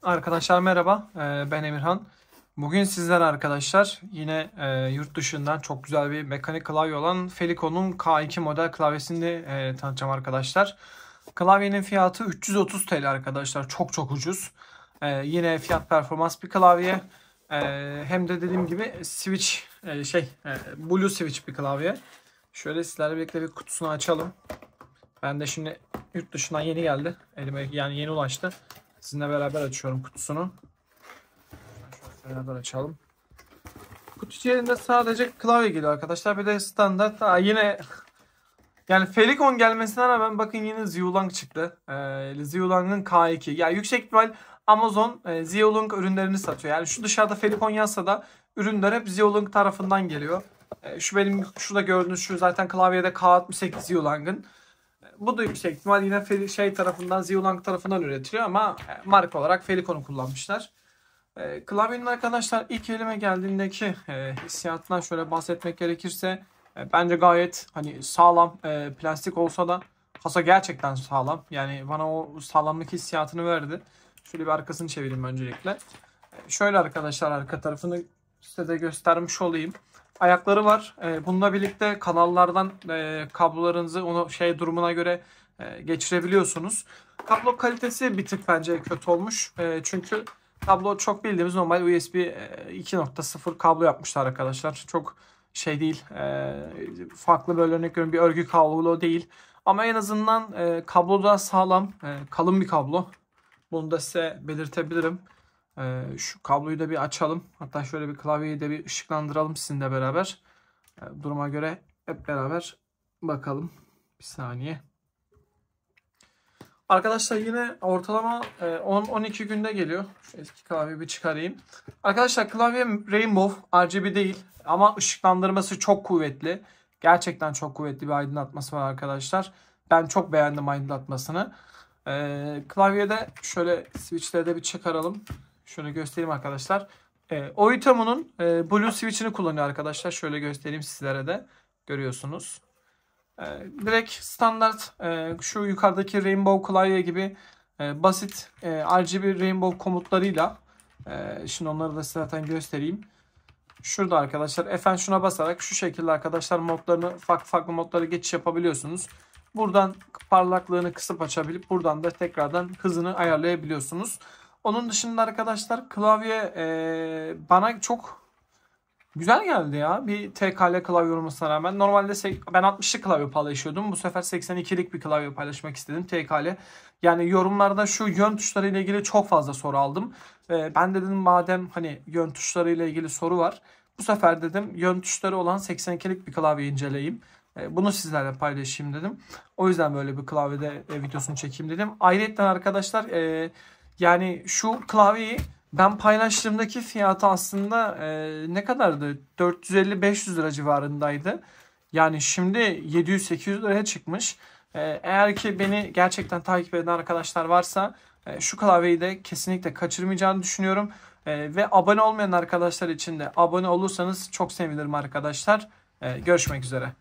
Arkadaşlar merhaba, ben Emirhan. Bugün sizler arkadaşlar yine yurt dışından çok güzel bir mekanik klavye olan Felicon'un K2 model klavyesini tanıtacağım arkadaşlar. Klavyenin fiyatı 330 TL arkadaşlar, çok ucuz. Yine fiyat performans bir klavye. Hem de dediğim gibi switch blue switch bir klavye. Şöyle sizlerle birlikte bir kutusunu açalım. Ben de şimdi yurt dışından yeni geldi. Elime yani yeni ulaştı. Sizinle beraber açıyorum kutusunu. Şöyle beraber açalım. Kutu içerisinde sadece klavye geliyor arkadaşlar. Bir de standart. Yine yani Felicon gelmesine rağmen bakın yine Xiaolong çıktı. Xiaolong'un K2. Ya yüksek ihtimal Amazon Xiaolong ürünlerini satıyor. Yani şu dışarıda Felicon yazsa da ürünler hep Xiaolong tarafından geliyor. Şu benim şurada gördüğünüz şu zaten klavyede K68 Xiaolong'un. Bu da yüksek ihtimal yine tarafından, Xiaolong tarafından üretiliyor ama marka olarak Felicon'u kullanmışlar. Klavyenin arkadaşlar ilk elime geldiğindeki hissiyatından şöyle bahsetmek gerekirse bence gayet hani sağlam, plastik olsa da kasa gerçekten sağlam. Yani bana o sağlamlık hissiyatını verdi. Şöyle bir arkasını çevireyim öncelikle. Şöyle arkadaşlar arka tarafını size de göstermiş olayım. Ayakları var. Bununla birlikte kanallardan kablolarınızı onu durumuna göre geçirebiliyorsunuz. Kablo kalitesi bir tık bence kötü olmuş. Çünkü kablo çok bildiğimiz normal USB 2.0 kablo yapmışlar arkadaşlar. Çok değil. Farklı böyle örnek veriyorum bir örgü kablo değil. Ama en azından kablo da sağlam. Kalın bir kablo. Bunu da size belirtebilirim. Şu kabloyu da bir açalım. Hatta şöyle bir klavyeyi de bir ışıklandıralım sizinle beraber. Duruma göre hep beraber bakalım. Bir saniye. Arkadaşlar yine ortalama 10-12 günde geliyor. Şu eski klavyeyi bir çıkarayım. Arkadaşlar klavye Rainbow RGB değil ama ışıklandırması çok kuvvetli. Gerçekten çok kuvvetli bir aydınlatması var arkadaşlar. Ben çok beğendim aydınlatmasını. Klavyede şöyle switchleri de bir çıkaralım. Şöyle göstereyim arkadaşlar. Oitomo'nun Blue Switch'ini kullanıyor arkadaşlar. Şöyle göstereyim sizlere de. Görüyorsunuz. Direkt standart şu yukarıdaki Rainbow klavye gibi basit RGB Rainbow komutlarıyla şimdi onları da size zaten göstereyim. Şurada arkadaşlar F'n şuna basarak şu şekilde arkadaşlar modlarını farklı modlara geçiş yapabiliyorsunuz. Buradan parlaklığını kısıp açabilip buradan da tekrardan hızını ayarlayabiliyorsunuz. Onun dışında arkadaşlar klavye bana çok güzel geldi ya. Bir TKL klavye olmasına rağmen. Normalde ben 60'lık klavye paylaşıyordum. Bu sefer 82'lik bir klavye paylaşmak istedim TKL. Yani yorumlarda şu yön tuşları ile ilgili çok fazla soru aldım. Ben dedim madem hani yön tuşları ile ilgili soru var. Bu sefer dedim yön tuşları olan 82'lik bir klavye inceleyeyim. Bunu sizlerle paylaşayım dedim. O yüzden böyle bir klavyede videosunu çekeyim dedim. Ayrıca arkadaşlar yani şu klavyeyi ben paylaştığımdaki fiyatı aslında ne kadardı? 450-500 lira civarındaydı. Yani şimdi 700-800 liraya çıkmış. Eğer ki beni gerçekten takip eden arkadaşlar varsa şu klavyeyi de kesinlikle kaçırmayacağını düşünüyorum. Ve abone olmayan arkadaşlar için de abone olursanız çok sevinirim arkadaşlar. Görüşmek üzere.